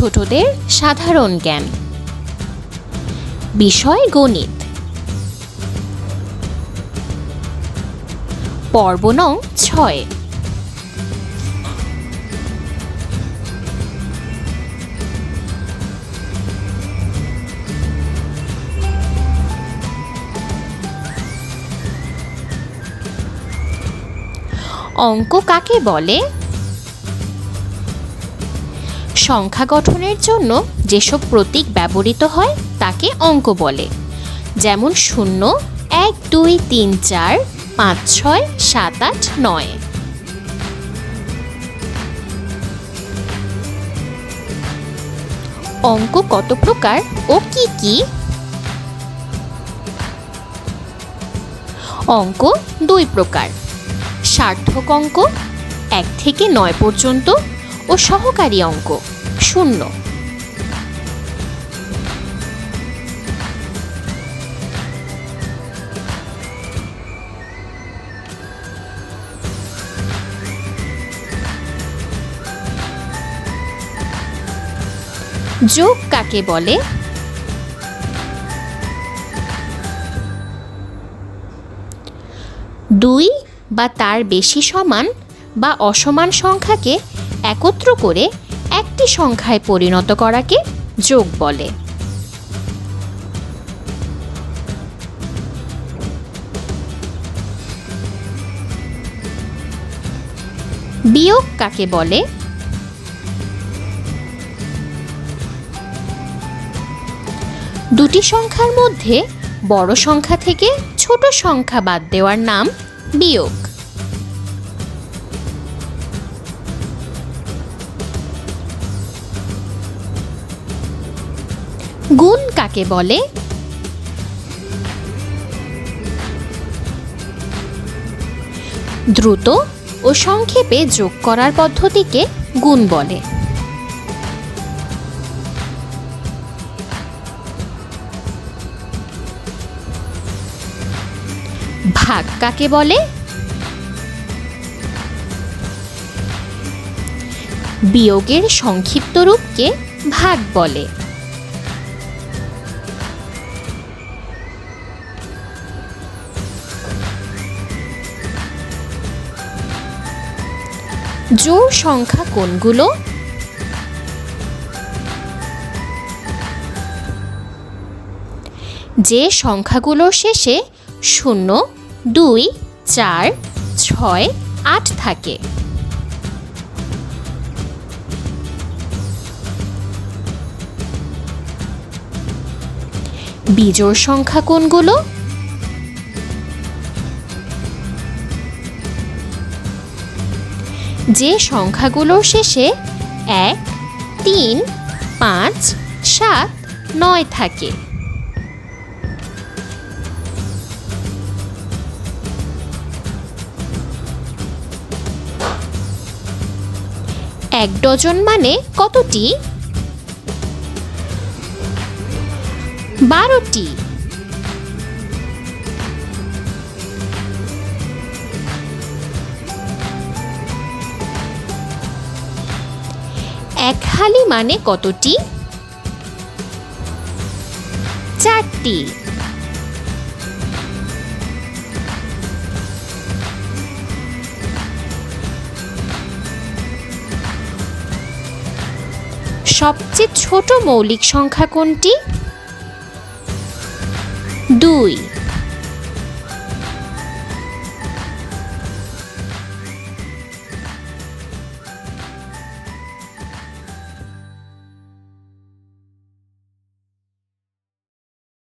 ছোটদের সাধারণ জ্ঞান। বিষয় গণিত। পর্ব নং 6। অঙ্ক কাকে বলে? সংখ্যা গঠনের জন্য যেসব প্রতীক ব্যবহৃত হয় তাকে অঙ্ক বলে। যেমন 0, 1, 2, 3, 4, 5, 6, 7, 8, 9। অঙ্ক কত প্রকার ও কি কি? অঙ্ক 2 প্রকার: সার্থক অঙ্ক 1 থেকে 9 পর্যন্ত ও সহকারী অঙ্ক 0। যোগ কাকে বলে? দুই বা তার বেশি সমান বা অসমান সংখ্যাকে একত্র করে একটি সংখ্যায় পরিণত করাকে যোগ বলে। বিয়োগ কাকে বলে? দুটি সংখ্যার মধ্যে বড় সংখ্যা থেকে ছোট সংখ্যা বাদ দেওয়ার নাম বিয়োগ। গুণ কাকে বলে? দ্রুত ও সংক্ষেপে যোগ করার পদ্ধতিকে গুণ বলে। ভাগ কাকে বলে? বিয়োগের সংক্ষিপ্ত রূপকে ভাগ বলে। জোড় সংখ্যা কোনগুলো? যে সংখ্যাগুলোর শেষে 0, 2, 4, 6, 8 থাকে। বিজোড় সংখ্যা কোনগুলো? যে সংখ্যাগুলোর শেষে 1, 3, 5, 7, 9 থাকে। এক ডজন মানে কতটি? 12টি। এক হালি মানে কতটি? 4টি। সবচেয়ে ছোট মৌলিক সংখ্যা কোনটি? 2।